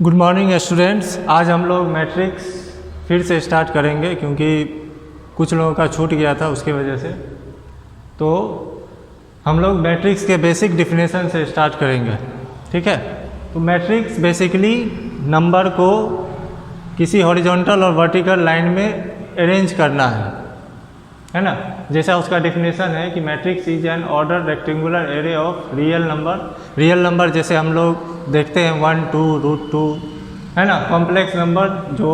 Good morning students. आज हम लोग मैट्रिक्स फिर से स्टार्ट करेंगे क्योंकि कुछ लोगों का छूट गया था उसकी वजह से। तो हम लोग मैट्रिक्स के बेसिक डिफिनेशन से स्टार्ट करेंगे, ठीक है। तो मैट्रिक्स बेसिकली नंबर को किसी हॉरिजॉन्टल और वर्टिकल लाइन में अरेंज करना है ना। जैसा उसका डिफिनेशन है कि matrix is an order rectangular array of real number जैसे हम लोग देखते हैं 1, 2, √2 है ना। कॉम्प्लेक्स नंबर जो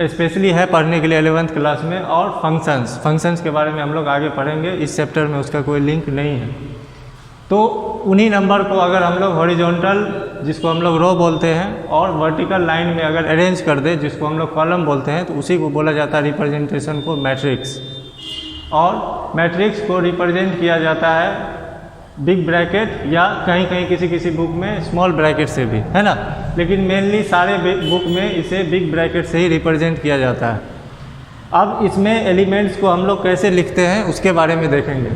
स्पेशली है पढ़ने के लिए 11th क्लास में, और फंक्शंस के बारे में हम लोग आगे पढ़ेंगे, इस चैप्टर में उसका कोई लिंक नहीं है। तो उन्हीं नंबर को अगर हम लोग हॉरिजॉन्टल जिसको हम लोग रो बोलते हैं और वर्टिकल लाइन में अगर अरेंज कर दे जिसको हम लोग कॉलम बोलते हैं, तो उसी को बोला जाता है रिप्रेजेंटेशन को मैट्रिक्स। और मैट्रिक्स को रिप्रेजेंट किया जाता है बिग ब्रैकेट या कहीं कहीं किसी बुक में स्मॉल ब्रैकेट से भी, है ना। लेकिन मेनली सारे बुक में इसे बिग ब्रैकेट से ही रिप्रेजेंट किया जाता है। अब इसमें एलिमेंट्स को हम लोग कैसे लिखते हैं उसके बारे में देखेंगे।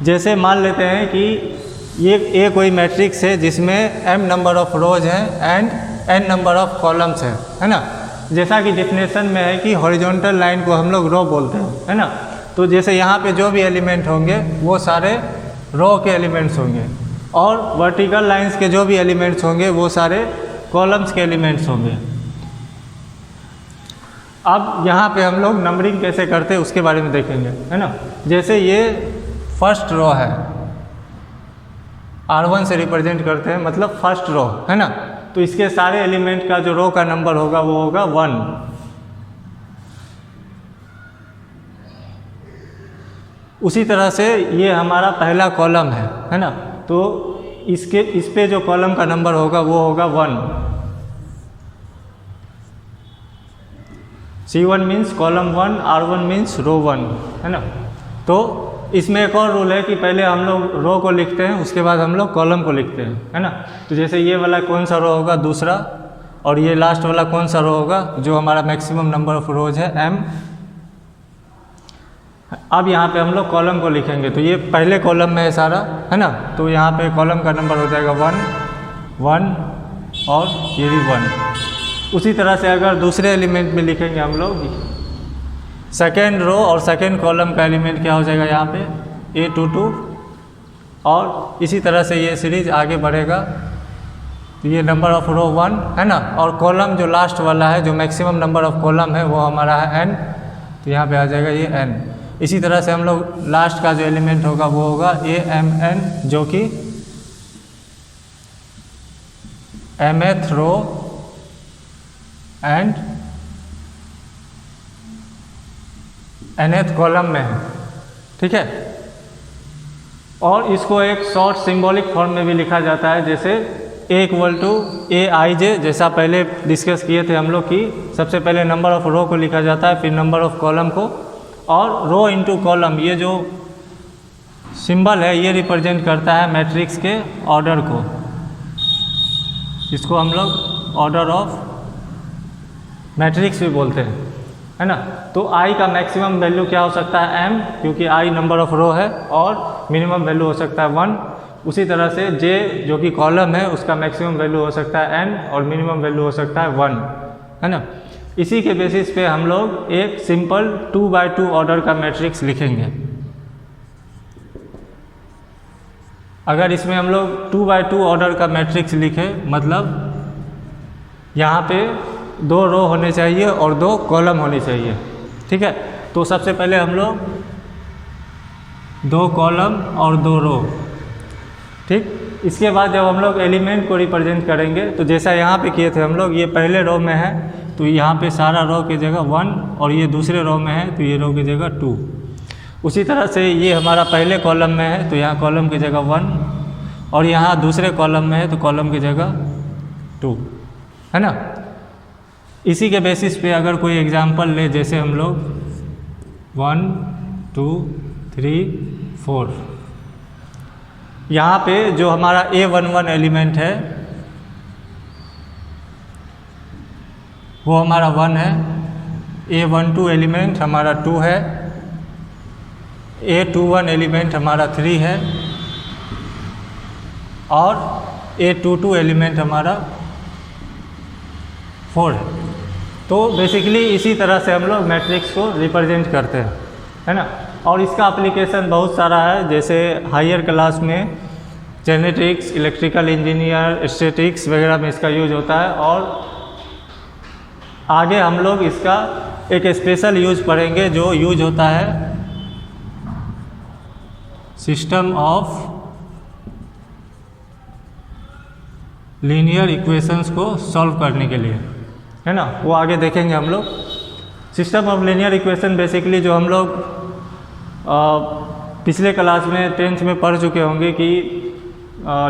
जैसे मान लेते हैं कि ये कोई मैट्रिक्स है जिसमें m नंबर ऑफ रोज हैं and n number of columns हैं, है ना। जैसा कि डिफिनेशन में है कि हॉरिजॉन्टल लाइन को हम लोग रो बोलते हैं, है ना। तो जैसे यहाँ पे जो भी एलिमेंट होंगे वो सारे रो के एलिमेंट्स होंगे, और वर्टिकल लाइंस के जो भी एलिमेंट्स होंगे वो सारे कॉलम्स के एलिमेंट्स होंगे। अब यहाँ पे हम लोग नंबरिंग कैसे करते हैं उसके बारे में देखेंगे, है ना। जैसे ये फर्स्ट रो है, R1 से रिप्रेजेंट करते हैं, मतलब फर्स्ट रो, है ना। तो इसके सारे एलिमेंट का जो रो का नंबर होगा वो होगा 1। उसी तरह से ये हमारा पहला कॉलम है ना। तो इस पे जो कॉलम का नंबर होगा वो होगा 1। C1 means column 1, R1 means रो 1, है ना। तो इसमें एक और रूल है कि पहले हम लोग रो को लिखते हैं, उसके बाद हम लोग कॉलम को लिखते हैं, है ना। तो जैसे ये वाला कौन सा रो होगा, दूसरा, और ये लास्ट वाला कौन सा रो होगा जो हमारा मैक्सिमम नंबर ऑफ रोज है, m। अब यहाँ पे हम लोग कॉलम को लिखेंगे, तो ये पहले कॉलम में है सारा, है ना। तो यहाँ पे कॉलम का नंबर हो जाएगा 1, 1 और ये भी 1। उसी तरह से अगर दूसरे एलिमेंट में लिखेंगे हम लोग, सेकेंड रो और सेकेंड कॉलम का एलिमेंट क्या हो जाएगा यहाँ पे, A22, और इसी तरह से ये सीरीज आगे बढ़ेगा। तो ये नंबर ऑफ रो 1, है ना। और कॉलम जो लास्ट वाला है, जो मैक्सिमम नंबर ऑफ कॉलम है, वो हमारा है n। तो यहाँ पे आ जाएगा ये n। इसी तरह से हम लोग लास्ट का जो एलिमेंट होगा वो होगा AMN, जो कि mth row and nth column में है, ठीक है। और इसको एक शॉर्ट सिंबॉलिक फॉर्म में भी लिखा जाता है, जैसे A = AIJ, जैसा पहले डिस्कस किए थे हम लोग कि सबसे पहले नंबर ऑफ रो को लिखा जाता है, फिर नंबर ऑफ कॉलम को, और रो इंटू कॉलम, ये जो सिंबल है ये रिप्रेजेंट करता है मैट्रिक्स के ऑर्डर को। इसको हम लोग ऑर्डर ऑफ मैट्रिक्स भी बोलते हैं, है ना। तो I का मैक्सिमम वैल्यू क्या हो सकता है, m, क्योंकि I नंबर ऑफ रो है, और मिनिमम वैल्यू हो सकता है 1। उसी तरह से J जो कि कॉलम है उसका मैक्सिमम वैल्यू हो सकता है n, और मिनिमम वैल्यू हो सकता है 1, है ना। इसी के बेसिस पे हम लोग एक सिंपल 2x2 ऑर्डर का मैट्रिक्स लिखेंगे। अगर इसमें हम लोग 2x2 ऑर्डर का मैट्रिक्स लिखें, मतलब यहाँ पे 2 रो होने चाहिए और 2 कॉलम होनी चाहिए, ठीक है। तो सबसे पहले हम लोग 2 कॉलम और 2 रो, ठीक। इसके बाद जब हम लोग एलिमेंट को रिप्रेजेंट करेंगे, तो जैसा यहाँ पे किए थे हम लोग, ये पहले रो में है तो यहाँ पे सारा रो की जगह 1, और ये दूसरे रो में है तो ये रो की जगह 2। उसी तरह से ये हमारा पहले कॉलम में है तो यहाँ कॉलम की जगह 1, और यहाँ दूसरे कॉलम में है तो कॉलम की जगह 2, है ना। इसी के बेसिस पे अगर कोई एग्जांपल ले, जैसे हम लोग 1, 2, 3, 4, यहाँ पे जो हमारा A11 एलिमेंट है वो हमारा 1 है, A12 एलिमेंट हमारा 2 है, A21 एलिमेंट हमारा 3 है, और A22 एलिमेंट हमारा 4 है। तो बेसिकली इसी तरह से हम लोग मैट्रिक्स को रिप्रेजेंट करते हैं, है ना। और इसका एप्लीकेशन बहुत सारा है, जैसे हायर क्लास में जेनेटिक्स, इलेक्ट्रिकल इंजीनियर, स्टैटिक्स वगैरह में इसका यूज होता है। और आगे हम लोग इसका एक स्पेशल यूज पढ़ेंगे जो यूज होता है सिस्टम ऑफ लीनियर इक्वेशंस को सॉल्व करने के लिए, है ना। वो आगे देखेंगे हम लोग। System of linear equation basically जो हम लोग पिछले क्लास में 10th में पढ़ चुके होंगे कि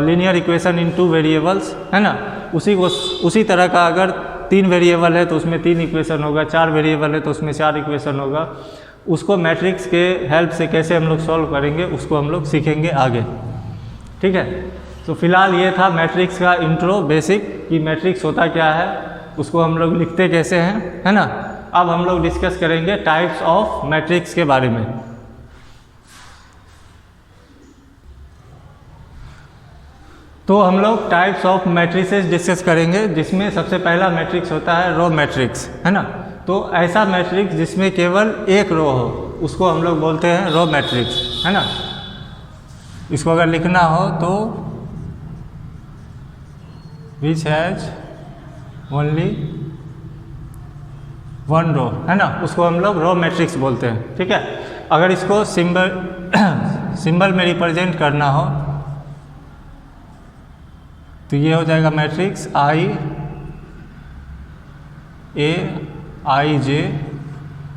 लीनियर इक्वेशन इन 2 वेरिएबल्स, है ना। उसी तरह का अगर 3 वेरिएबल है तो उसमें 3 इक्वेशन होगा, 4 वेरिएबल है तो उसमें 4 इक्वेशन होगा। उसको मैट्रिक्स के हेल्प से कैसे हम लोग सॉल्व करेंगे उसको हम लोग सीखेंगे आगे, ठीक है। तो फिलहाल ये था मैट्रिक्स का इंट्रो बेसिक कि मैट्रिक्स होता क्या है, उसको हम लोग लिखते कैसे हैं, है ना। अब हम लोग डिस्कस करेंगे टाइप्स ऑफ मैट्रिक्स के बारे में। तो हम लोग टाइप्स ऑफ मैट्रिसेस डिस्कस करेंगे, जिसमें सबसे पहला मैट्रिक्स होता है रो मैट्रिक्स, है ना। तो ऐसा मैट्रिक्स जिसमें केवल एक रो हो उसको हम लोग बोलते हैं रो मैट्रिक्स, है ना। इसको अगर लिखना हो तो विच हैज ओनली 1 रो, है ना, उसको हम लोग रो मैट्रिक्स बोलते हैं, ठीक है। अगर इसको सिंबल में रिप्रेजेंट करना हो तो ये हो जाएगा मैट्रिक्स I J।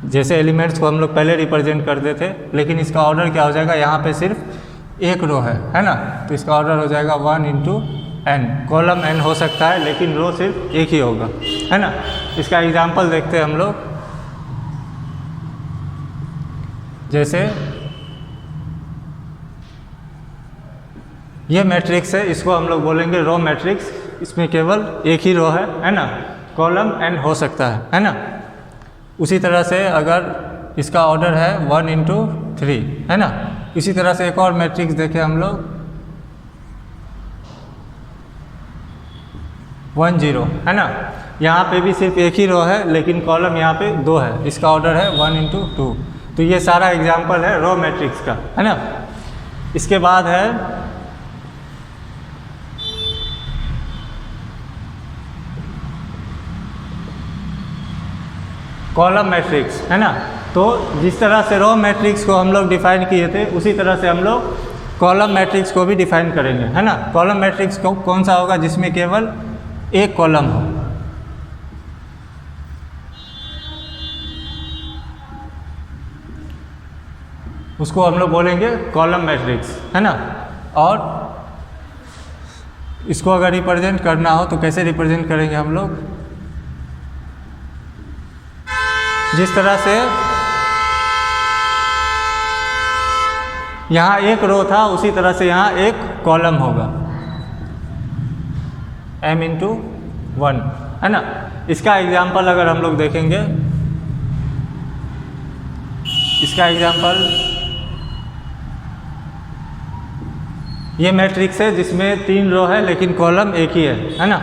जैसे एलिमेंट्स को हम लोग पहले रिप्रेजेंट करते थे, लेकिन इसका ऑर्डर क्या हो जाएगा, यहाँ पे सिर्फ एक रो है ना। तो इसका ऑर्डर हो जाएगा 1 × n। कॉलम n हो सकता है लेकिन रो सिर्फ एक ही होगा, है ना। इसका एग्जांपल देखते हैं हम लोग। जैसे ये मैट्रिक्स है, इसको हम लोग बोलेंगे रो मैट्रिक्स। इसमें केवल एक ही रो है ना। कॉलम n हो सकता है ना। उसी तरह से अगर इसका ऑर्डर है 1 × 3, है ना। इसी तरह से एक और मैट्रिक्स देखें हम लोग 1 0, है ना। यहाँ पे भी सिर्फ एक ही रो है लेकिन कॉलम यहाँ पे 2 है। इसका ऑर्डर है 1 × 2। तो ये सारा एग्जाम्पल है रो मैट्रिक्स का, है ना। इसके बाद है कॉलम मैट्रिक्स, है ना। तो जिस तरह से रो मैट्रिक्स को हम लोग डिफाइन किए थे उसी तरह से हम लोग कॉलम मैट्रिक्स को भी डिफाइन करेंगे, है ना। कॉलम मैट्रिक्स को कौन सा होगा, जिसमें केवल एक कॉलम हो। उसको हम लोग बोलेंगे कॉलम मैट्रिक्स, है ना। और इसको अगर रिप्रेजेंट करना हो तो कैसे रिप्रेजेंट करेंगे हम लोग, जिस तरह से यहाँ एक रो था उसी तरह से यहाँ एक कॉलम होगा m × 1, है ना। इसका एग्जाम्पल अगर हम लोग देखेंगे, इसका एग्जाम्पल ये मैट्रिक्स है जिसमें 3 रो है लेकिन कॉलम एक ही है ना।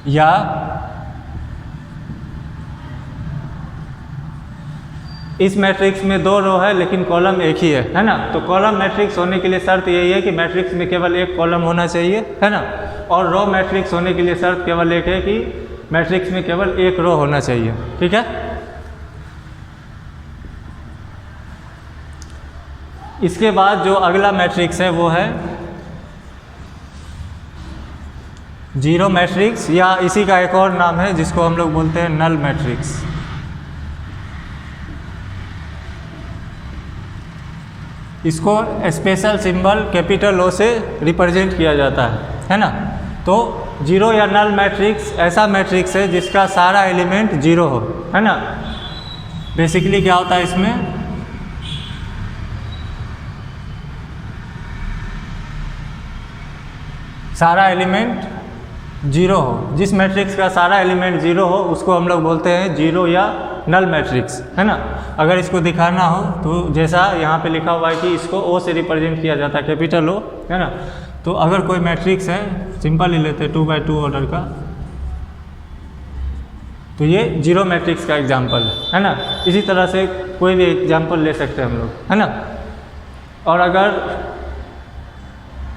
या इस मैट्रिक्स में 2 रो है लेकिन कॉलम एक ही है ना। तो कॉलम मैट्रिक्स होने के लिए शर्त यही है कि मैट्रिक्स में केवल एक कॉलम होना चाहिए, है ना। और रो मैट्रिक्स होने के लिए शर्त केवल एक है कि मैट्रिक्स में केवल एक रो होना चाहिए, ठीक है। इसके बाद जो अगला मैट्रिक्स है वो है जीरो मैट्रिक्स, या इसी का एक और नाम है जिसको हम लोग बोलते हैं नल मैट्रिक्स। इसको स्पेशल सिंबल कैपिटल O से रिप्रेजेंट किया जाता है ना। तो जीरो या नल मैट्रिक्स ऐसा मैट्रिक्स है जिसका सारा एलिमेंट जीरो हो, है ना। बेसिकली क्या होता है इसमें, सारा एलिमेंट जीरो हो। जिस मैट्रिक्स का सारा एलिमेंट जीरो हो उसको हम लोग बोलते हैं जीरो या नल मैट्रिक्स, है ना। अगर इसको दिखाना हो तो जैसा यहाँ पे लिखा हुआ है कि इसको O से रिप्रेजेंट किया जाता है, कैपिटल O, है ना। तो अगर कोई मैट्रिक्स है, सिंपल ही लेते हैं 2 by 2 ऑर्डर का, तो ये जीरो मैट्रिक्स का एग्जाम्पल है ना। इसी तरह से कोई भी एग्जाम्पल ले सकते हैं हम लोग, है ना। और अगर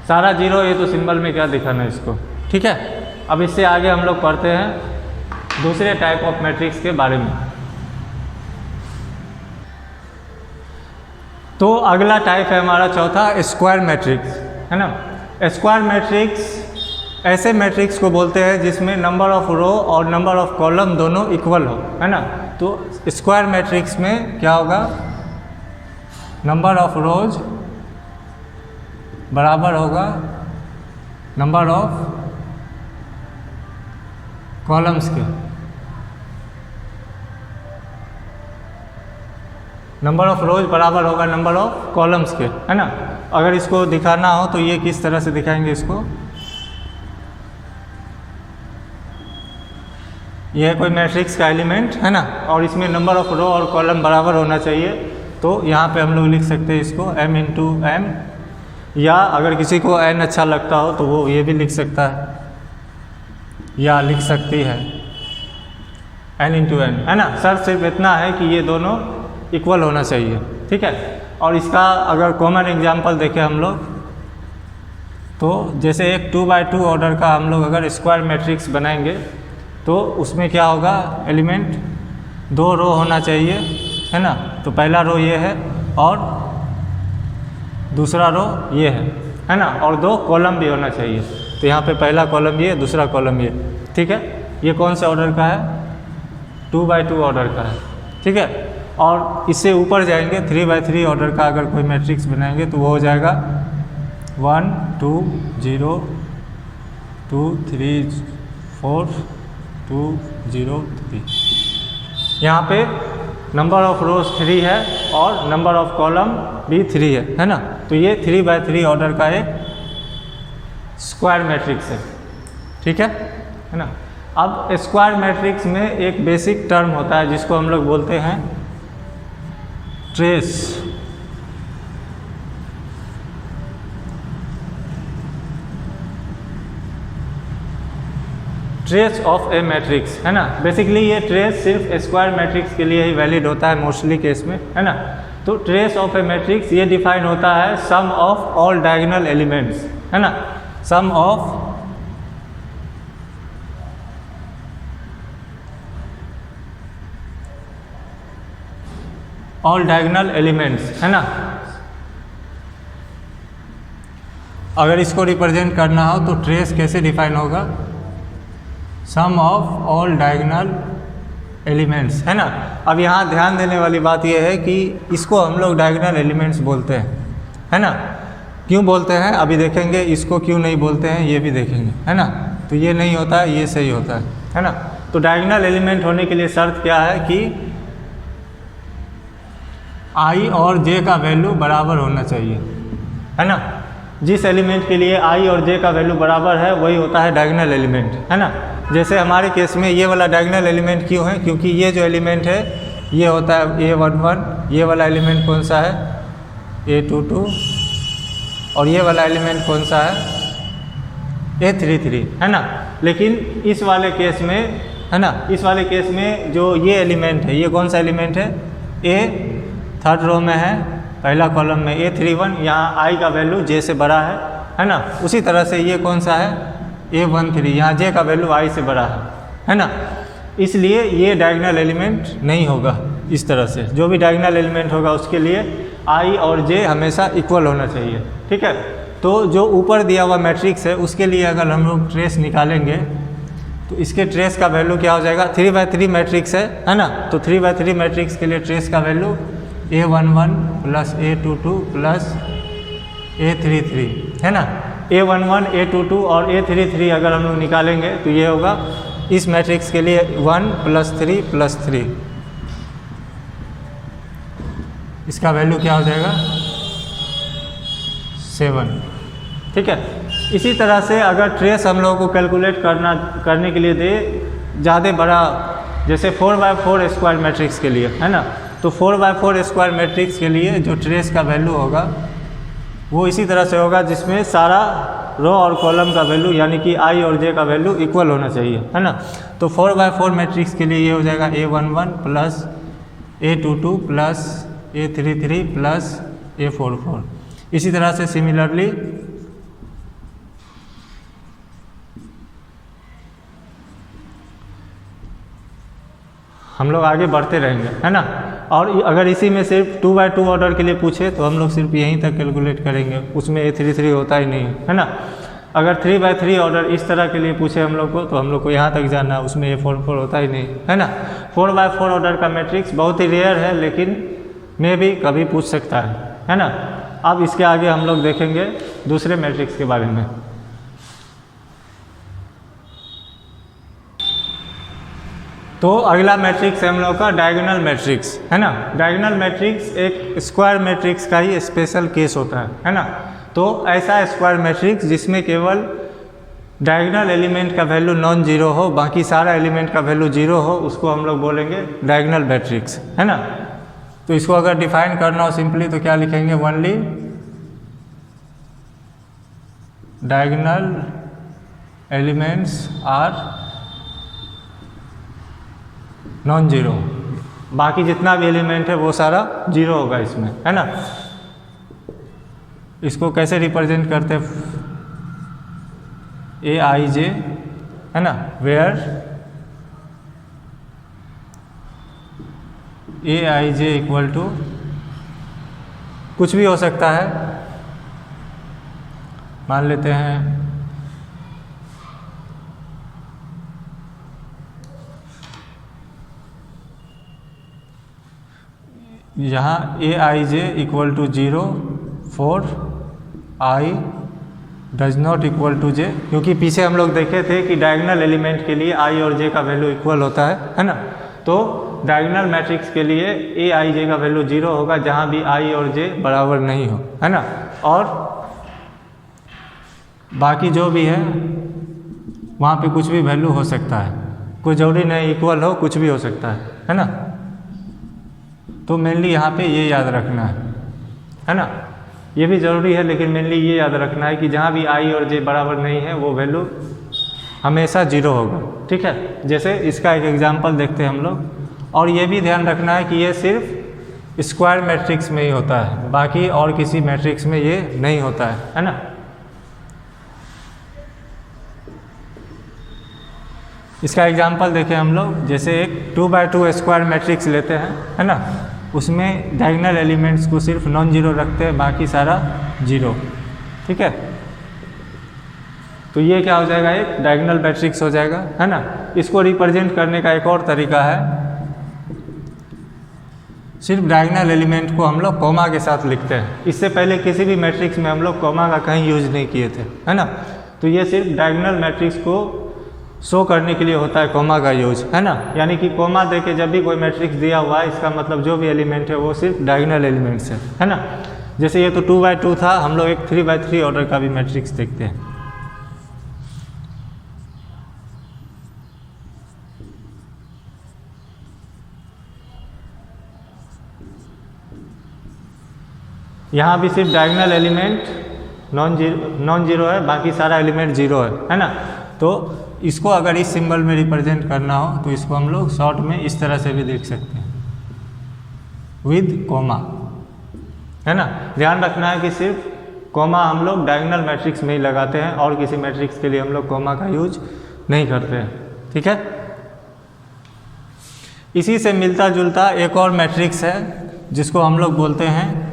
सारा जीरो है तो सिंबल में क्या दिखाना है इसको, ठीक है। अब इससे आगे हम लोग पढ़ते हैं दूसरे टाइप ऑफ मैट्रिक्स के बारे में। तो अगला टाइप है हमारा चौथा स्क्वायर मैट्रिक्स, है ना। स्क्वायर मैट्रिक्स ऐसे मैट्रिक्स को बोलते हैं जिसमें नंबर ऑफ रो और नंबर ऑफ कॉलम दोनों इक्वल हो, है ना। तो स्क्वायर मैट्रिक्स में क्या होगा, नंबर ऑफ रोज बराबर होगा नंबर ऑफ कॉलम्स के। नंबर ऑफ रोज बराबर होगा नंबर ऑफ कॉलम्स के, है ना। अगर इसको दिखाना हो तो ये किस तरह से दिखाएंगे इसको, ये है कोई मैट्रिक्स का एलिमेंट, है ना, और इसमें नंबर ऑफ रो और कॉलम बराबर होना चाहिए। तो यहाँ पे हम लोग लिख सकते हैं इसको m इंटू एम, या अगर किसी को n अच्छा लगता हो तो वो ये भी लिख सकता है, या लिख सकती है n इंटू एन, है ना। शर्त सिर्फ इतना है कि ये दोनों इक्वल होना चाहिए, ठीक है। और इसका अगर कॉमन एग्जांपल देखें हम लोग, तो जैसे एक 2x2 ऑर्डर का हम लोग अगर स्क्वायर मैट्रिक्स बनाएंगे तो उसमें क्या होगा, एलिमेंट दो रो होना चाहिए, है ना। तो पहला रो ये है और दूसरा रो ये है ना, और दो कॉलम भी होना चाहिए। तो यहाँ पे पहला कॉलम ये, दूसरा कॉलम ये, ठीक है। ये कौन से ऑर्डर का है, 2x2 ऑर्डर का है, ठीक है। और इससे ऊपर जाएंगे 3x3 ऑर्डर का अगर कोई मैट्रिक्स बनाएंगे तो वो हो जाएगा 1 2 0 2 3 4 2 0 3। यहाँ पे नंबर ऑफ रोज 3 है और नंबर ऑफ कॉलम भी 3 है ना। तो ये 3x3 ऑर्डर का एक स्क्वायर मैट्रिक्स है, ठीक है ना। अब स्क्वायर मैट्रिक्स में एक बेसिक टर्म होता है जिसको हम लोग बोलते हैं trace. Trace of A matrix, है ना। बेसिकली ये ट्रेस सिर्फ स्क्वायर मैट्रिक्स के लिए ही वैलिड होता है मोस्टली केस में, है ना। तो ट्रेस ऑफ ए मैट्रिक्स ये डिफाइन होता है सम ऑफ ऑल डायगोनल एलिमेंट्स, है ना। सम ऑफ ऑल डायगोनल एलिमेंट्स, है ना। अगर इसको रिप्रेजेंट करना हो तो ट्रेस कैसे डिफाइन होगा, सम ऑफ ऑल डायगोनल एलिमेंट्स, है ना। अब यहाँ ध्यान देने वाली बात यह है कि इसको हम लोग डायगोनल एलिमेंट्स बोलते हैं, है ना। क्यों बोलते हैं अभी देखेंगे, इसको क्यों नहीं बोलते हैं ये भी देखेंगे, है ना। तो ये नहीं होता है, ये सही होता है ना। तो डायगोनल एलिमेंट होने के लिए शर्त क्या है कि i और j का वैल्यू बराबर होना चाहिए, है ना। जिस एलिमेंट के लिए i और j का वैल्यू बराबर है वही होता है डायगोनल एलिमेंट, है ना। जैसे हमारे केस में ये वाला डायगोनल एलिमेंट क्यों है, क्योंकि ये जो एलिमेंट है ये होता है a11, ये वाला एलिमेंट कौन सा है a22, और ये वाला एलिमेंट कौन सा है a33, है ना। लेकिन इस वाले केस में, है ना, इस वाले केस में जो ये एलिमेंट है, ये कौन सा एलिमेंट है, a थर्ड रो में है, पहला कॉलम में a31, यहाँ i का वैल्यू j से बड़ा है ना। उसी तरह से ये कौन सा है a13, यहाँ j का वैल्यू i से बड़ा है ना। इसलिए ये डायगोनल एलिमेंट नहीं होगा। इस तरह से जो भी डायगोनल एलिमेंट होगा उसके लिए i और j हमेशा इक्वल होना चाहिए, ठीक है। तो जो ऊपर दिया हुआ मैट्रिक्स है उसके लिए अगर हम लोग ट्रेस निकालेंगे तो इसके ट्रेस का वैल्यू क्या हो जाएगा, 3x3 मैट्रिक्स है ना। तो 3x3 मैट्रिक्स के लिए ट्रेस का value a11 plus a22 plus a33, है ना। a11 a22 और a33 अगर हम लोग निकालेंगे तो ये होगा इस मैट्रिक्स के लिए 1 प्लस 3 प्लस 3, इसका वैल्यू क्या हो जाएगा 7, ठीक है। इसी तरह से अगर ट्रेस हम लोगों को कैलकुलेट करने के लिए दे ज़्यादा बड़ा, जैसे 4x4 स्क्वायर मैट्रिक्स के लिए, है ना। तो 4x4 स्क्वायर मैट्रिक्स के लिए जो ट्रेस का वैल्यू होगा वो इसी तरह से होगा जिसमें सारा रो और कॉलम का वैल्यू यानी कि आई और जे का वैल्यू इक्वल होना चाहिए, है ना। तो 4/4 मैट्रिक्स के लिए ये हो जाएगा A11 plus A22 plus A33 plus A44। इसी तरह से सिमिलरली हम लोग आगे बढ़ते रहेंगे, है ना। और अगर इसी में सिर्फ 2/2 ऑर्डर के लिए पूछे तो हम लोग सिर्फ यहीं तक कैलकुलेट करेंगे, उसमें A33 होता ही नहीं, है ना। अगर 3/3 ऑर्डर इस तरह के लिए पूछे हम लोग को तो हम लोग को यहाँ तक जाना है, उसमें A44 होता ही नहीं, है ना। 4/4 ऑर्डर का मैट्रिक्स बहुत ही रेयर है, लेकिन मे भी कभी पूछ सकता है ना। अब इसके आगे हम लोग देखेंगे दूसरे मैट्रिक्स के बारे में। तो अगला मैट्रिक्स है हम लोग का डायगोनल मैट्रिक्स, है ना। डायगोनल मैट्रिक्स एक स्क्वायर मैट्रिक्स का ही स्पेशल केस होता है ना। तो ऐसा स्क्वायर मैट्रिक्स जिसमें केवल डायगोनल एलिमेंट का वैल्यू नॉन जीरो हो, बाकी सारा एलिमेंट का वैल्यू जीरो हो, उसको हम लोग बोलेंगे डायगोनल मैट्रिक्स, है ना। तो इसको अगर डिफाइन करना हो सिंपली तो क्या लिखेंगे, only diagonal elements are non zero, बाकी जितना भी एलिमेंट है वो सारा जीरो होगा इसमें, है ना। इसको कैसे रिप्रेजेंट करते हैं, Aij, है ना, वेयर Aij इक्वल टू कुछ भी हो सकता है, मान लेते हैं यहाँ Aij equal to 0 for i does not equal to j, क्योंकि पीछे हम लोग देखे थे कि डायगोनल एलिमेंट के लिए i और j का वैल्यू इक्वल होता है ना। तो डायगोनल मैट्रिक्स के लिए Aij का वैल्यू 0 होगा जहाँ भी i और j बराबर नहीं हो, है ना। और बाकी जो भी है वहाँ पे कुछ भी वैल्यू हो सकता है, कोई जरूरी नहीं इक्वल हो, कुछ भी हो सकता है ना। तो मेनली यहाँ पे ये याद रखना है ना। ये भी ज़रूरी है लेकिन मेनली ये याद रखना है कि जहाँ भी i और j बराबर नहीं है वो वैल्यू हमेशा 0 होगा, ठीक है। जैसे इसका एक एग्जांपल देखते हैं हम लोग। और ये भी ध्यान रखना है कि ये सिर्फ स्क्वायर मैट्रिक्स में ही होता है, बाकी और किसी मैट्रिक्स में ये नहीं होता है ना। इसका एग्जांपल देखें हम लोग, जैसे एक 2/2 स्क्वायर मैट्रिक्स लेते हैं, है ना। उसमें डायगोनल एलिमेंट्स को सिर्फ नॉन जीरो रखते हैं, बाकी सारा जीरो, ठीक है। तो ये क्या हो जाएगा, एक डायगोनल मैट्रिक्स हो जाएगा, है ना। इसको रिप्रेजेंट करने का एक और तरीका है, सिर्फ डायगोनल एलिमेंट को हम लोग कॉमा के साथ लिखते हैं। इससे पहले किसी भी मैट्रिक्स में हम लोग कॉमा का कहीं यूज नहीं किए थे, है ना। तो ये सिर्फ डायगोनल मैट्रिक्स को शो करने के लिए होता है कॉमा का यूज, है ना। यानी कि कॉमा दे के जब भी कोई मैट्रिक्स दिया हुआ है, इसका मतलब जो भी एलिमेंट है वो सिर्फ डायगोनल एलिमेंट्स है ना। जैसे ये तो 2/2 था, हम लोग एक 3/3 ऑर्डर का भी मैट्रिक्स देखते हैं। यहाँ भी सिर्फ डायगोनल एलिमेंट नॉन जीरो है, बाकी सारा एलिमेंट जीरो है ना। तो इसको अगर इस सिंबल में रिप्रेजेंट करना हो तो इसको हम लोग शॉर्ट में इस तरह से भी देख सकते हैं, विद कॉमा, है ना। ध्यान रखना है कि सिर्फ कॉमा हम लोग डायगोनल मैट्रिक्स में ही लगाते हैं और किसी मैट्रिक्स के लिए हम लोग कॉमा का यूज नहीं करते हैं, ठीक है। इसी से मिलता जुलता एक और मैट्रिक्स है जिसको हम लोग बोलते हैं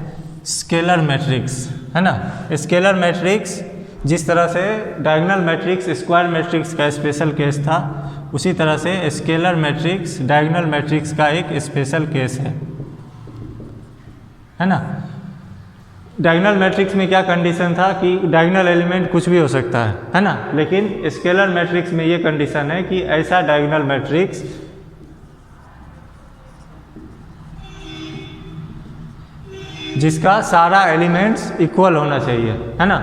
स्केलर मैट्रिक्स, है ना। स्केलर मैट्रिक्स जिस तरह से डायगोनल मैट्रिक्स स्क्वायर मैट्रिक्स का स्पेशल केस था, उसी तरह से स्केलर मैट्रिक्स डायगोनल मैट्रिक्स का एक स्पेशल केस है ना। डायगोनल मैट्रिक्स में क्या कंडीशन था कि डायगोनल एलिमेंट कुछ भी हो सकता है ना। लेकिन स्केलर मैट्रिक्स में ये कंडीशन है कि ऐसा डायगोनल मैट्रिक्स जिसका सारा एलिमेंट्स इक्वल होना चाहिए, है ना।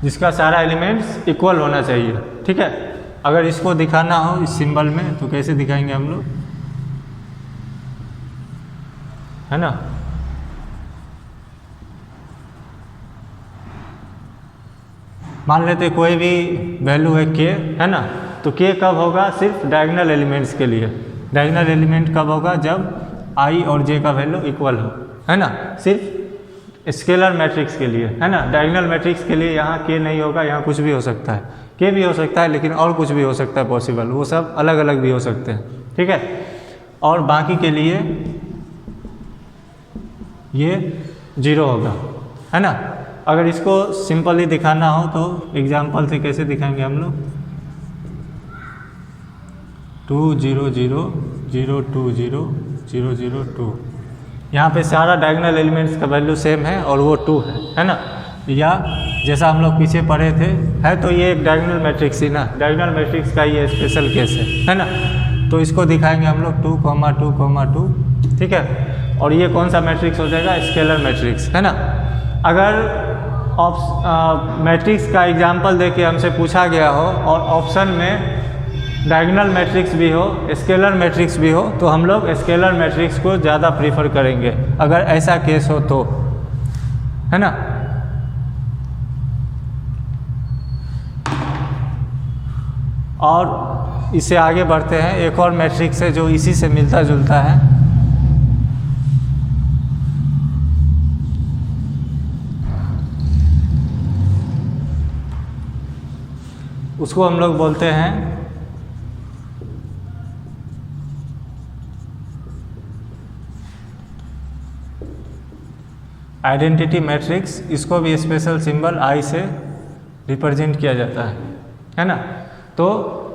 जिसका सारा एलिमेंट्स इक्वल होना चाहिए, ठीक है। अगर इसको दिखाना हो इस सिंबल में तो कैसे दिखाएंगे हम लोग, है ना। मान लेते कोई भी वैल्यू है k, है ना, तो k कब होगा, सिर्फ डायगोनल एलिमेंट्स के लिए। डायगोनल एलिमेंट कब होगा, जब i और j का वैल्यू इक्वल हो, है ना, सिर्फ स्केलर मैट्रिक्स के लिए, है ना। डायगोनल मैट्रिक्स के लिए यहाँ k नहीं होगा, यहाँ कुछ भी हो सकता है, k भी हो सकता है लेकिन और कुछ भी हो सकता है पॉसिबल, वो सब अलग अलग भी हो सकते हैं, ठीक है। और बाकी के लिए ये 0 होगा, है ना। अगर इसको सिंपली दिखाना हो तो एग्जाम्पल से कैसे दिखाएंगे हम लोग, 2 0 0 0 2 0 0 0 2, यहाँ पे सारा डायगोनल एलिमेंट्स का वैल्यू सेम है और वो 2 है ना। या जैसा हम लोग पीछे पढ़े थे, है तो ये एक डायगोनल मैट्रिक्स ही ना, डायगोनल मैट्रिक्स का ये स्पेशल केस है ना। तो इसको दिखाएंगे हम लोग 2 2 2, ठीक है। और ये कौन सा मैट्रिक्स हो जाएगा, स्केलर मैट्रिक्स, है ना। अगर मैट्रिक्स का एग्जाम्पल देके हमसे पूछा गया हो और ऑप्शन में डायगोनल मैट्रिक्स भी हो, स्केलर मैट्रिक्स भी हो, तो हम लोग स्केलर मैट्रिक्स को ज़्यादा प्रीफर करेंगे अगर ऐसा केस हो तो, है ना। और इससे आगे बढ़ते हैं, एक और मैट्रिक्स है जो इसी से मिलता जुलता है, उसको हम लोग बोलते हैं आइडेंटिटी मैट्रिक्स। इसको भी स्पेशल सिंबल I से रिप्रेजेंट किया जाता है ना। तो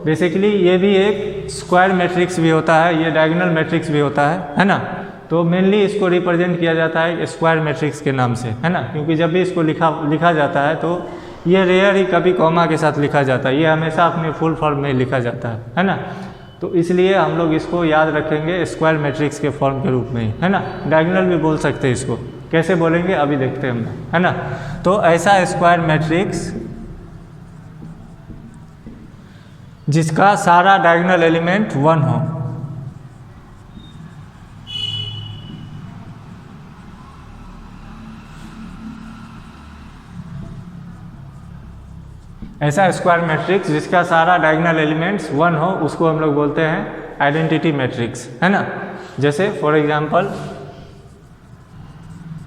बेसिकली ये भी एक स्क्वायर मैट्रिक्स भी होता है, ये डायगोनल मैट्रिक्स भी होता है ना। तो मेनली इसको रिप्रेजेंट किया जाता है स्क्वायर मैट्रिक्स के नाम से, है ना, क्योंकि जब भी इसको लिखा जाता है तो ये रेयर ही कभी कॉमा के साथ लिखा जाता है, ये हमेशा अपने फुल फॉर्म में लिखा जाता है ना। तो इसलिए हम लोग इसको याद रखेंगे स्क्वायर मैट्रिक्स के फॉर्म के रूप में ही, है ना। डायगोनल भी बोल सकते हैं इसको, कैसे बोलेंगे अभी देखते हैं हम, है ना। तो ऐसा स्क्वायर मैट्रिक्स जिसका सारा डायगोनल एलिमेंट 1 हो, ऐसा स्क्वायर मैट्रिक्स जिसका सारा डायगोनल एलिमेंट्स 1 हो, उसको हम लोग बोलते हैं आइडेंटिटी मैट्रिक्स, है ना। जैसे फॉर एग्जांपल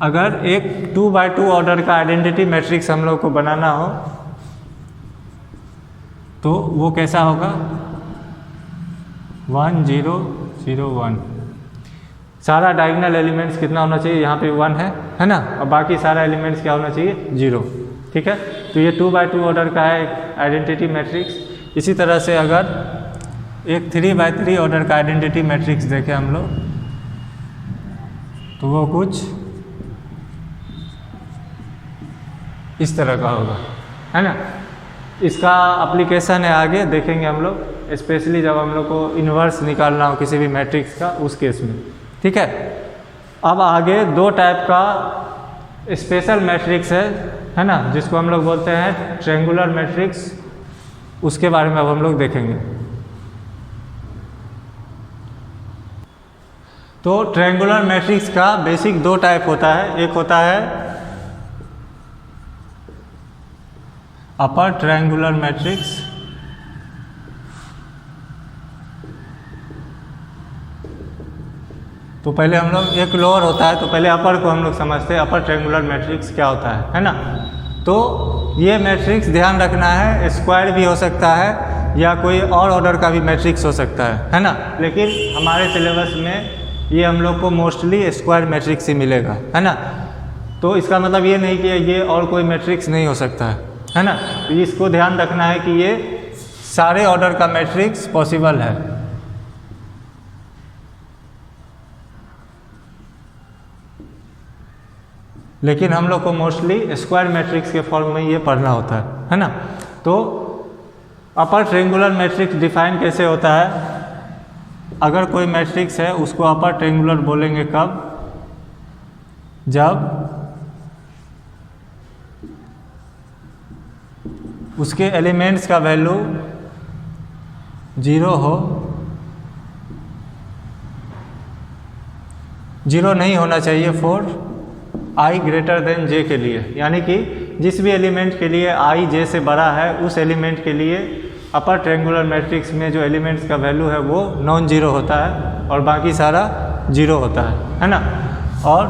अगर एक 2 by 2 ऑर्डर का आइडेंटिटी मैट्रिक्स हम लोग को बनाना हो तो वो कैसा होगा, 1 0 0 1। सारा डायगोनल एलिमेंट्स कितना होना चाहिए, यहाँ पे 1 है ना, और बाकी सारा एलिमेंट्स क्या होना चाहिए, 0, ठीक है। तो ये 2 by 2 ऑर्डर का है आइडेंटिटी मैट्रिक्स। इसी तरह से अगर एक 3 by 3 ऑर्डर का आइडेंटिटी मैट्रिक्स देखें हम लोग तो वो कुछ इस तरह का होगा, है ना। इसका एप्लीकेशन है आगे देखेंगे हम लोग, स्पेशली जब हम लोग को इन्वर्स निकालना हो किसी भी मैट्रिक्स का, उस केस में, ठीक है। अब आगे 2 टाइप का स्पेशल मैट्रिक्स है ना, जिसको हम लोग बोलते हैं ट्रायंगुलर मैट्रिक्स, उसके बारे में अब हम लोग देखेंगे। तो ट्रायंगुलर मैट्रिक्स का बेसिक 2 टाइप होता है, एक होता है अपर ट्रायंगुलर मैट्रिक्स, तो पहले हम लोग एक लोअर होता है, तो पहले अपर को हम लोग समझते हैं अपर ट्रायंगुलर मैट्रिक्स क्या होता है ना। तो ये मैट्रिक्स ध्यान रखना है स्क्वायर भी हो सकता है या कोई और ऑर्डर का भी मैट्रिक्स हो सकता है ना। लेकिन हमारे सिलेबस में ये हम लोग को मोस्टली स्क्वायर मैट्रिक्स ही मिलेगा, है ना। तो इसका मतलब ये नहीं कि ये और कोई मैट्रिक्स नहीं हो सकता है ना। तो इसको ध्यान रखना है कि ये सारे ऑर्डर का मैट्रिक्स पॉसिबल है। लेकिन हम लोग को मोस्टली स्क्वायर मैट्रिक्स के फॉर्म में ये पढ़ना होता है ना। तो अपर ट्रायंगुलर मैट्रिक्स डिफाइन कैसे होता है, अगर कोई मैट्रिक्स है उसको अपर ट्रायंगुलर बोलेंगे कब, जब उसके एलिमेंट्स का वैल्यू 0 हो जीरो नहीं होना चाहिए फॉर आई ग्रेटर देन जे के लिए, यानी कि जिस भी एलिमेंट के लिए आई जे से बड़ा है उस एलिमेंट के लिए अपर ट्रायंगुलर मैट्रिक्स में जो एलिमेंट्स का वैल्यू है वो नॉन जीरो होता है और बाकी सारा जीरो होता है ना। और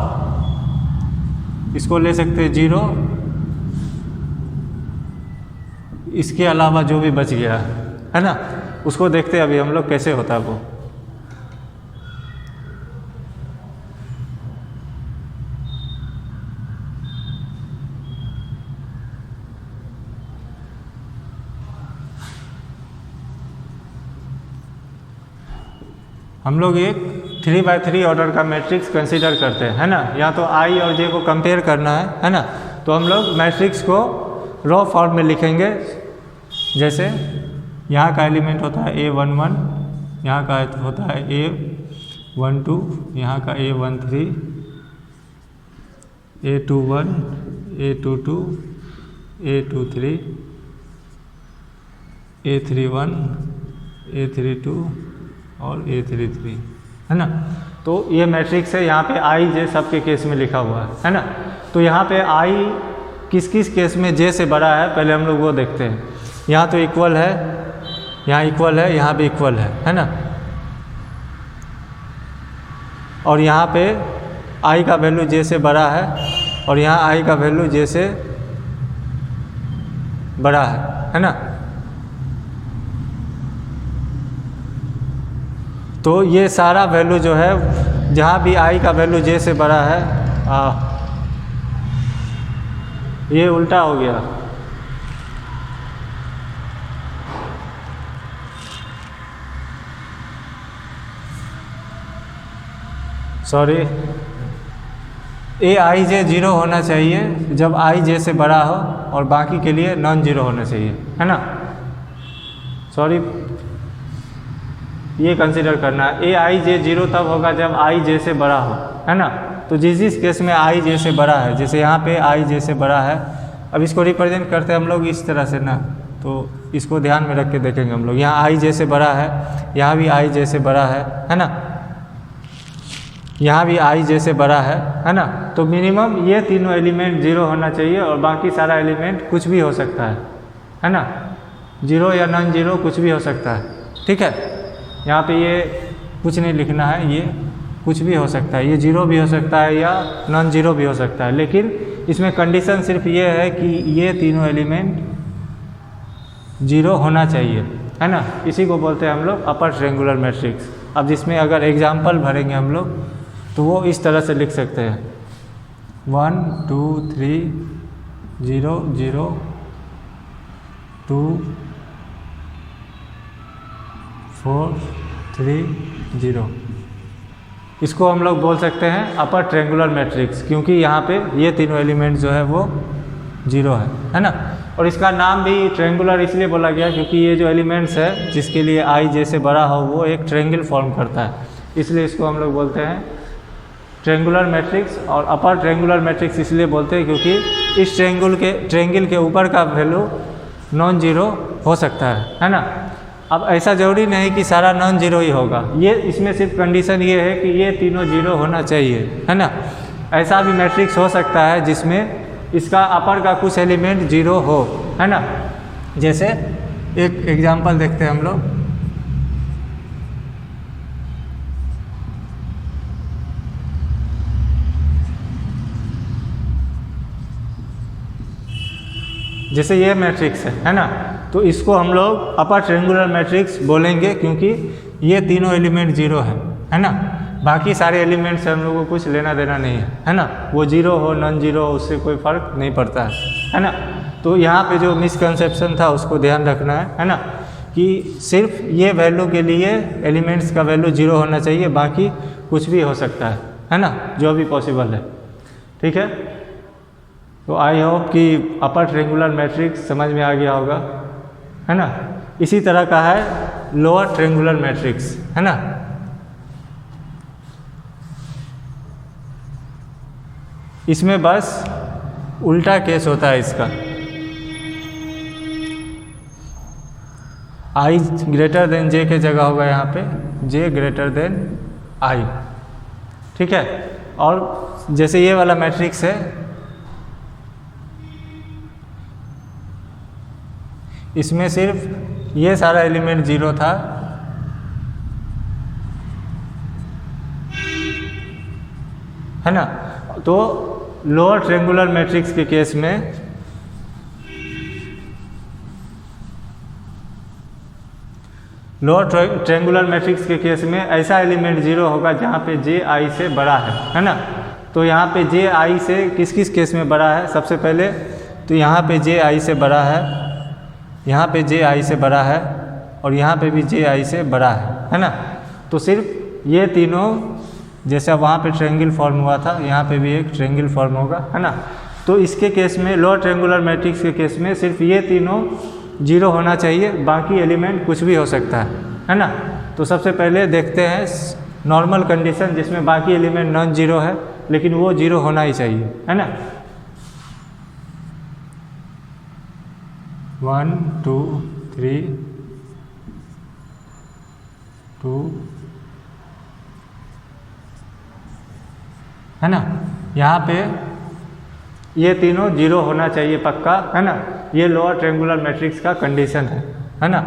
इसको ले सकते हैं जीरो, इसके अलावा जो भी बच गया है ना उसको देखते हैं अभी हम लोग कैसे होता है वो। हम लोग एक 3x3 ऑर्डर का मैट्रिक्स कंसीडर करते हैं, है ना। या तो आई और जे को कंपेयर करना है ना। तो हम लोग मैट्रिक्स को रॉ फॉर्म में लिखेंगे। जैसे यहाँ का एलिमेंट होता है A11, यहाँ का होता है A12, यहाँ का A13, A21, A22, A23, A31, A32 और A33, है ना। तो ये मैट्रिक्स है, यहाँ पे आई जे सब के केस में लिखा हुआ है ना। तो यहाँ पे आई किस किस केस में जे से बड़ा है पहले हम लोग वो देखते हैं। यहाँ तो इक्वल है, यहाँ इक्वल है, यहाँ भी इक्वल है ना। और यहाँ पे आई का वैल्यू जे से बड़ा है और यहाँ आई का वैल्यू जे से बड़ा है ना। तो ये सारा वैल्यू जो है जहाँ भी आई का वैल्यू जे से बड़ा है, ये उल्टा हो गया। सॉरी, ए आई जे जीरो होना चाहिए जब आई जे से बड़ा हो और बाकी के लिए नॉन जीरो होना चाहिए, है ना। सॉरी, ये कंसीडर करना है। ए आई जे जीरो तब होगा जब आई जे से बड़ा हो, है ना। तो जिस केस में आई जे से बड़ा है, जैसे यहाँ पे आई जे से बड़ा है, अब इसको रिप्रेजेंट करते हैं हम लोग इस तरह से ना। तो इसको ध्यान में रख के देखेंगे हम लोग। यहाँ आई जे से बड़ा है, यहाँ भी आई जे से बड़ा है ना। यहाँ भी आई जे से बड़ा है ना। तो मिनिमम ये तीनों एलिमेंट जीरो होना चाहिए और बाकी सारा एलिमेंट कुछ भी हो सकता है ना। जीरो या नॉन जीरो कुछ भी हो सकता है, ठीक है। यहाँ पे ये कुछ नहीं लिखना है, ये कुछ भी हो सकता है, ये जीरो भी हो सकता है या नॉन जीरो भी हो सकता है। लेकिन इसमें कंडीशन सिर्फ ये है कि ये तीनों एलिमेंट जीरो होना चाहिए, है ना। इसी को बोलते हैं हम लोग अपर ट्रायंगुलर मैट्रिक्स। अब जिसमें अगर एग्जाम्पल भरेंगे हम लोग तो वो इस तरह से लिख सकते हैं 1 2 3 0 0 2 4 3 0। इसको हम लोग बोल सकते हैं अपर ट्रायंगुलर मैट्रिक्स, क्योंकि यहाँ पे ये तीनों एलिमेंट जो है वो जीरो है ना। और इसका नाम भी ट्रायंगुलर इसलिए बोला गया क्योंकि ये जो एलिमेंट्स है जिसके लिए आई जैसे बड़ा हो वो एक ट्रायंगल फॉर्म करता है, इसलिए इसको हम लोग बोलते हैं ट्रायंगुलर मैट्रिक्स। और अपर ट्रायंगुलर मैट्रिक्स इसलिए बोलते हैं क्योंकि इस ट्रायंगल के ऊपर का वैल्यू नॉन जीरो हो सकता है ना। अब ऐसा ज़रूरी नहीं कि सारा नॉन जीरो ही होगा, ये इसमें सिर्फ कंडीशन ये है कि ये तीनों जीरो होना चाहिए, है ना। ऐसा भी मैट्रिक्स हो सकता है जिसमें इसका अपर का कुछ एलिमेंट जीरो हो, है ना। जैसे एक एग्जांपल देखते हैं हम लोग। जैसे ये मैट्रिक्स है ना। तो इसको हम लोग अपर ट्रायंगुलर मैट्रिक्स बोलेंगे क्योंकि ये तीनों एलिमेंट जीरो है ना। बाकी सारे एलिमेंट से हम लोगों को कुछ लेना देना नहीं है ना। वो जीरो हो नॉन जीरो हो उससे कोई फ़र्क नहीं पड़ता है ना। तो यहाँ पे जो मिसकंसेप्शन था उसको ध्यान रखना है ना, कि सिर्फ ये वैल्यू के लिए एलिमेंट्स का वैल्यू जीरो होना चाहिए, बाकी कुछ भी हो सकता है ना, जो भी पॉसिबल है, ठीक है। तो आई होप कि अपर ट्रायंगुलर मैट्रिक्स समझ में आ गया होगा, है ना। इसी तरह का है लोअर ट्रायंगुलर मैट्रिक्स, है ना। इसमें बस उल्टा केस होता है इसका, आई ग्रेटर देन जे के जगह होगा यहाँ पे जे ग्रेटर देन आई, ठीक है। और जैसे ये वाला मैट्रिक्स है, इसमें सिर्फ ये सारा एलिमेंट 0 था, है ना। तो लोअर ट्रायंगुलर मैट्रिक्स के केस में लोअर ट्रायंगुलर मैट्रिक्स के केस में ऐसा एलिमेंट 0 होगा जहाँ पे जे आई से बड़ा है ना। तो यहाँ पे जे आई से किस किस केस में बड़ा है, सबसे पहले तो यहाँ पे जे आई से बड़ा है, यहाँ पे जे आई से बड़ा है, और यहाँ पे भी जे आई से बड़ा है ना। तो सिर्फ ये तीनों, जैसे वहाँ पे ट्रायंगल फॉर्म हुआ था, यहाँ पे भी एक ट्रायंगल फॉर्म होगा, है ना। तो इसके केस में, लोअर ट्रायंगुलर मैट्रिक्स के केस में सिर्फ ये तीनों 0 होना चाहिए, बाकी एलिमेंट कुछ भी हो सकता है ना। तो सबसे पहले देखते हैं नॉर्मल कंडीशन जिसमें बाकी एलिमेंट नॉन 0 है, लेकिन वो 0 होना ही चाहिए, है ना। 1 2 3 2, है ना। यहाँ पे ये तीनों 0 होना चाहिए पक्का, है ना। ये लोअर ट्रायंगुलर मैट्रिक्स का कंडीशन है ना।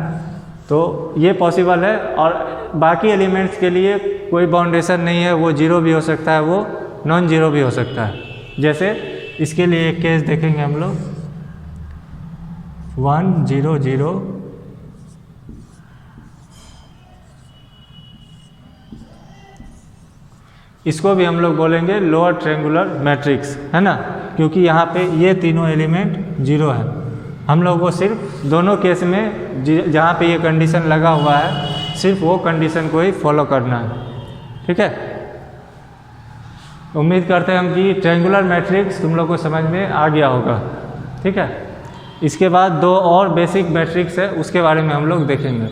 तो ये पॉसिबल है, और बाकी एलिमेंट्स के लिए कोई बाउंडेशन नहीं है, वो 0 भी हो सकता है, वो नॉन 0 भी हो सकता है। जैसे इसके लिए एक केस देखेंगे हम लोग, 1 0 0, इसको भी हम लोग बोलेंगे लोअर ट्रायंगुलर मैट्रिक्स, है ना, क्योंकि यहाँ पे ये तीनों एलिमेंट 0 है। हम लोग को सिर्फ दोनों केस में जहाँ पे ये कंडीशन लगा हुआ है, सिर्फ वो कंडीशन को ही फॉलो करना है, ठीक है। उम्मीद करते हैं हम कि ट्रायंगुलर मैट्रिक्स तुम लोग को समझ में आ गया होगा, ठीक है। इसके बाद 2 और बेसिक मैट्रिक्स है, उसके बारे में हम लोग देखेंगे।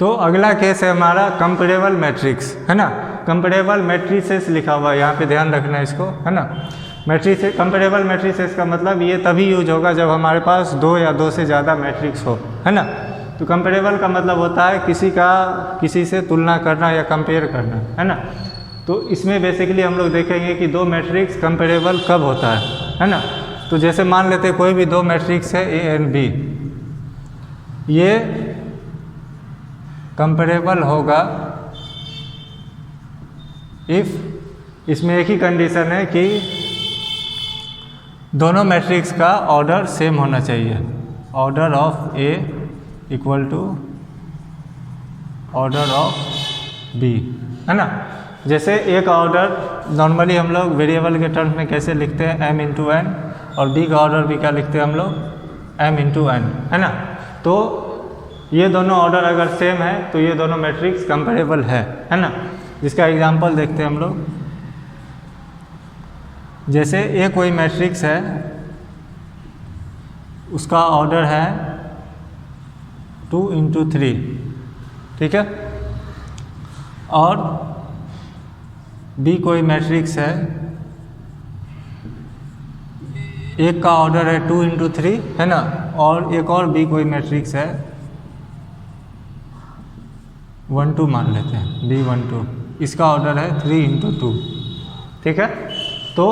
तो अगला केस है हमारा कंपैरेबल मैट्रिक्स, है ना। कंपैरेबल मैट्रिसेस लिखा हुआ है, यहाँ पे ध्यान रखना है इसको, है ना। मैट्रिक्स, कंपैरेबल मैट्रिसेस का मतलब ये तभी यूज होगा जब हमारे पास 2 या 2 से ज़्यादा मैट्रिक्स हो, है ना। तो कंपैरेबल का मतलब होता है किसी से तुलना करना या कंपेयर करना, है ना। तो इसमें बेसिकली हम लोग देखेंगे कि 2 मैट्रिक्स कंपैरेबल कब होता है ना। तो जैसे मान लेते हैं कोई भी 2 मैट्रिक्स है ए एंड बी, ये कंपैरेबल होगा इफ़ इसमें एक ही कंडीशन है कि दोनों मैट्रिक्स का ऑर्डर सेम होना चाहिए, order of A equal to order of B, है ना। जैसे एक ऑर्डर नॉर्मली हम लोग वेरिएबल के टर्म्स में कैसे लिखते हैं, m इंटू एन, और बी का ऑर्डर भी क्या लिखते हैं हम लोग, m इंटू एन, है ना। तो ये दोनों ऑर्डर अगर सेम है तो ये दोनों मैट्रिक्स कंपैरेबल है ना। जिसका एग्जांपल देखते हैं हम लोग, जैसे ए कोई मैट्रिक्स है, उसका ऑर्डर है 2 इंटू 3, ठीक है। और बी कोई मैट्रिक्स है, एक का ऑर्डर है 2 इंटू 3, है ना, और एक और बी कोई मैट्रिक्स है 1 2 मान लेते हैं, बी 1 2, इसका ऑर्डर है 3 इंटू 2, ठीक है। तो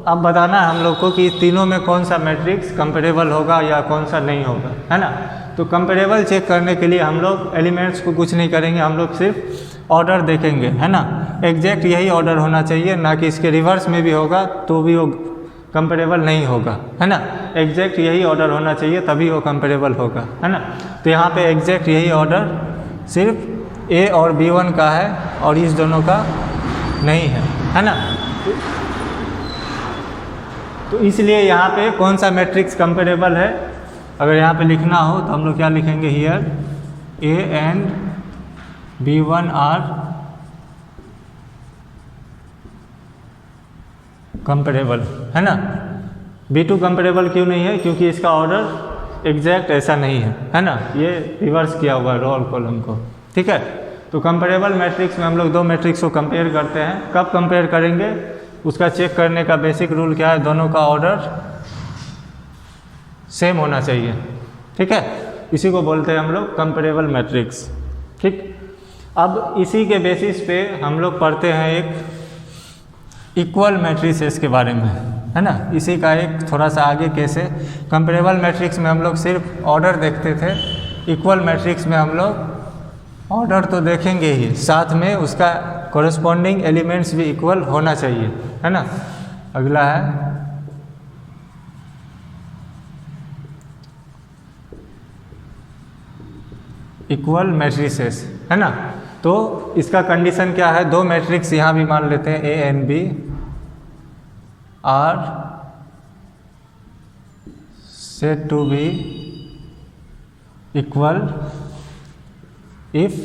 अब बताना है हम लोग को कि तीनों में कौन सा मैट्रिक्स कंपैरेबल होगा या कौन सा नहीं होगा, है ना। तो कंपैरेबल चेक करने के लिए हम लोग एलिमेंट्स को कुछ नहीं करेंगे, हम लोग सिर्फ ऑर्डर देखेंगे, है ना। एग्जैक्ट यही ऑर्डर होना चाहिए, ना कि इसके रिवर्स में भी होगा तो भी वो कंपैरेबल नहीं होगा, है ना। एग्जैक्ट यही ऑर्डर होना चाहिए तभी वो कंपैरेबल होगा, है ना। तो यहाँ पे एग्जैक्ट यही ऑर्डर सिर्फ ए और B1 का है और इस दोनों का नहीं है ना। तो इसलिए यहाँ पे कौन सा मैट्रिक्स कंपैरेबल है, अगर यहाँ पे लिखना हो तो हम लोग क्या लिखेंगे, here A and B1 are comparable, है ना। B2 कंपैरेबल क्यों नहीं है, क्योंकि इसका ऑर्डर एग्जैक्ट ऐसा नहीं है ना, ये रिवर्स किया हुआ है रो और कॉलम को, ठीक है। तो कंपैरेबल मैट्रिक्स में हम लोग 2 मैट्रिक्स को कंपेयर करते हैं। कब कंपेयर करेंगे, उसका चेक करने का बेसिक रूल क्या है, दोनों का ऑर्डर सेम होना चाहिए, ठीक है। इसी को बोलते हैं हम लोग कंपैरेबल मैट्रिक्स, ठीक। अब इसी के बेसिस पे हम लोग पढ़ते हैं एक इक्वल मैट्रिसेस के बारे में, है ना। इसी का एक थोड़ा सा आगे कैसे कंपेरेबल मैट्रिक्स में हम लोग सिर्फ ऑर्डर देखते थे, इक्वल मैट्रिक्स में हम लोग ऑर्डर तो देखेंगे ही, साथ में उसका कॉरेस्पॉन्डिंग एलिमेंट्स भी इक्वल होना चाहिए, है ना। अगला है इक्वल मैट्रिसेस, है ना। तो इसका कंडीशन क्या है, दो मैट्रिक्स यहाँ भी मान लेते हैं, A and B are said to be equal if,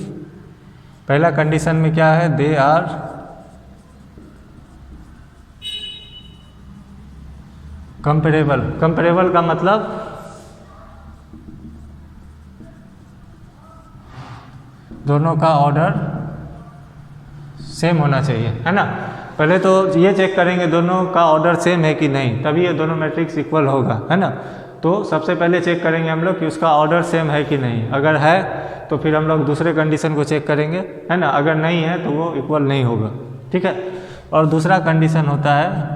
पहला कंडीशन में क्या है, दे आर कंपेरेबल। कंपेरेबल का मतलब दोनों का ऑर्डर सेम होना चाहिए, है ना। पहले तो ये चेक करेंगे दोनों का ऑर्डर सेम है कि नहीं, तभी ये दोनों मैट्रिक्स इक्वल होगा, है ना। तो सबसे पहले चेक करेंगे हम लोग कि उसका ऑर्डर सेम है कि नहीं। अगर है तो फिर हम लोग दूसरे कंडीशन को चेक करेंगे, है ना। अगर नहीं है तो वो इक्वल नहीं होगा, ठीक है। और दूसरा कंडीशन होता है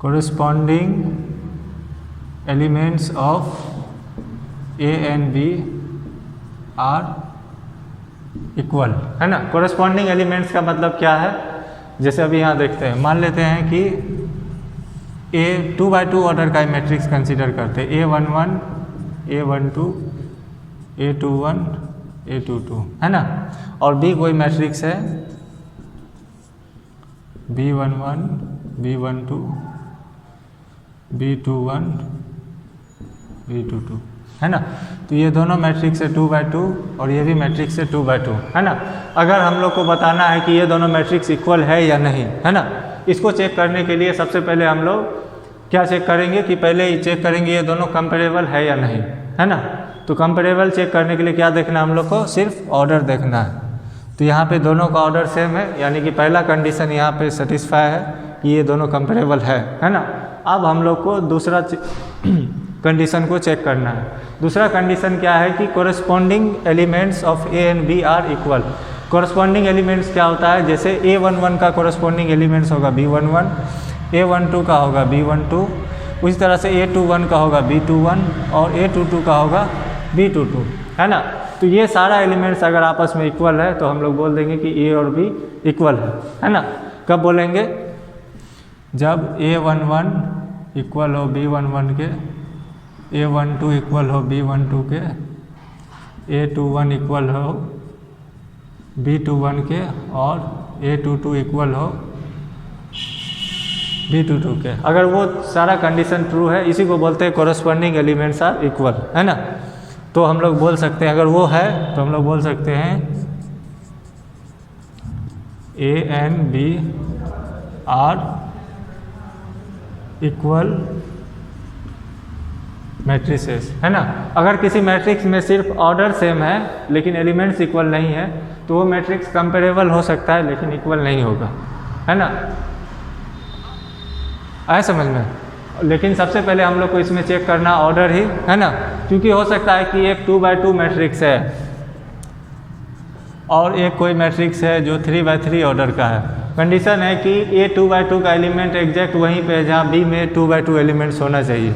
corresponding elements of A and B are equal, है ना। corresponding elements का मतलब क्या है, जैसे अभी यहाँ देखते हैं, मान लेते हैं कि A 2x2 ऑर्डर का मैट्रिक्स कंसीडर करते हैं, A11 A12 A21 A22, है ना। और B कोई मैट्रिक्स है B11 B12 B21 B22, है ना। तो ये दोनों मैट्रिक्स है 2x2 और ये भी मैट्रिक्स है 2x2, है ना। अगर हम लोग को बताना है कि ये दोनों मैट्रिक्स इक्वल है या नहीं, है ना, इसको चेक करने के लिए सबसे पहले हम लोग क्या चेक करेंगे कि पहले ही चेक करेंगे ये दोनों कंपेरेबल है या नहीं, है ना। तो कंपेरेबल चेक करने के लिए क्या देखना है हम लोग को, सिर्फ ऑर्डर देखना है। तो यहाँ पे दोनों का ऑर्डर सेम है, यानी कि पहला कंडीशन यहाँ पे सेटिस्फाई है कि ये दोनों कंपेरेबल है ना। अब हम लोग को दूसरा कंडीशन को चेक करना है। दूसरा कंडीशन क्या है कि corresponding elements of A and B are equal. Corresponding elements क्या होता है, जैसे A11 का कोरेस्पॉन्डिंग एलिमेंट्स होगा B11, A12 का होगा B12, उसी तरह से A21 का होगा B21 और A22 का होगा B22, है ना। तो ये सारा एलिमेंट्स अगर आपस में इक्वल है तो हम लोग बोल देंगे कि A और B इक्वल है ना। कब बोलेंगे, जब A11 इक्वल हो B11 के, A12 इक्वल हो B12 के, A21 इक्वल हो B21 के और A22 इक्वल हो B22 के। अगर वो सारा कंडीशन ट्रू है, इसी को बोलते हैं कोरेस्पॉन्डिंग एलिमेंट्स आर इक्वल, है ना। तो हम लोग बोल सकते हैं, अगर वो है तो हम लोग बोल सकते हैं A and B are equal matrices, है ना। अगर किसी मैट्रिक्स में सिर्फ ऑर्डर सेम है लेकिन एलिमेंट्स इक्वल नहीं है तो वो मैट्रिक्स कंपेरेबल हो सकता है लेकिन इक्वल नहीं होगा, है ना। आए समझ में। लेकिन सबसे पहले हम लोग को इसमें चेक करना ऑर्डर ही, है ना, क्योंकि हो सकता है कि एक 2x2 मैट्रिक्स है और एक कोई मैट्रिक्स है जो 3x3 ऑर्डर का है। कंडीशन है कि A 2x2 का एलिमेंट एग्जैक्ट वहीं पे है जहाँ B में 2x2 एलिमेंट्स होना चाहिए,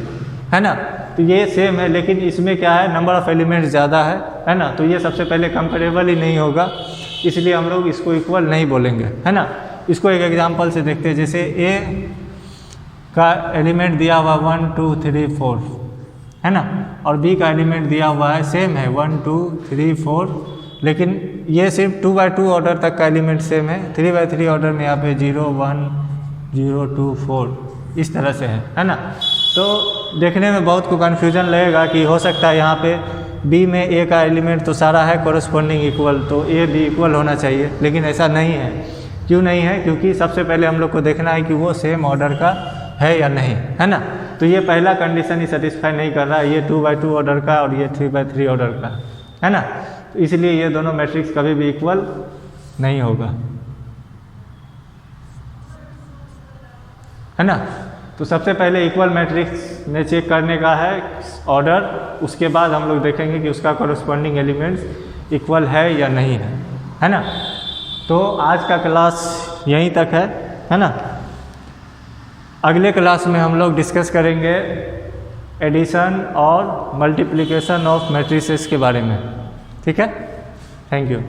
है ना। तो ये सेम है लेकिन इसमें क्या है, नंबर ऑफ एलिमेंट्स ज़्यादा है ना। तो ये सबसे पहले कंपेरेबल ही नहीं होगा, इसलिए हम लोग इसको इक्वल नहीं बोलेंगे, है ना। इसको एक एग्जांपल से देखते हैं, जैसे A का एलिमेंट दिया हुआ 1 2 3 4, है ना, और B का एलिमेंट दिया हुआ है सेम है 1 2 3 4, लेकिन ये सिर्फ 2x2 ऑर्डर तक का एलिमेंट सेम है। 3x3 ऑर्डर में यहाँ पे 0 1 0 2 4 इस तरह से है ना। तो देखने में बहुत को कन्फ्यूजन लगेगा कि हो सकता है यहाँ पे B में A का एलिमेंट तो सारा है कोरेस्पॉन्डिंग इक्वल, तो A B इक्वल होना चाहिए, लेकिन ऐसा नहीं है। क्यों नहीं है, क्योंकि सबसे पहले हम लोग को देखना है कि वो सेम ऑर्डर का है या नहीं, है ना। तो ये पहला कंडीशन ही सेटिस्फाई नहीं कर रहा है, ये 2x2 ऑर्डर का और ये 3x3 ऑर्डर का, है ना। तो इसलिए ये दोनों मैट्रिक्स कभी भी इक्वल नहीं होगा, है ना। तो सबसे पहले इक्वल मैट्रिक्स में चेक करने का है ऑर्डर, उसके बाद हम लोग देखेंगे कि उसका कोरेस्पॉन्डिंग एलिमेंट्स इक्वल है या नहीं है ना। तो आज का क्लास यहीं तक है ना। अगले क्लास में हम लोग डिस्कस करेंगे एडिशन और मल्टीप्लिकेशन ऑफ मैट्रिसेस के बारे में। ठीक है, थैंक यू।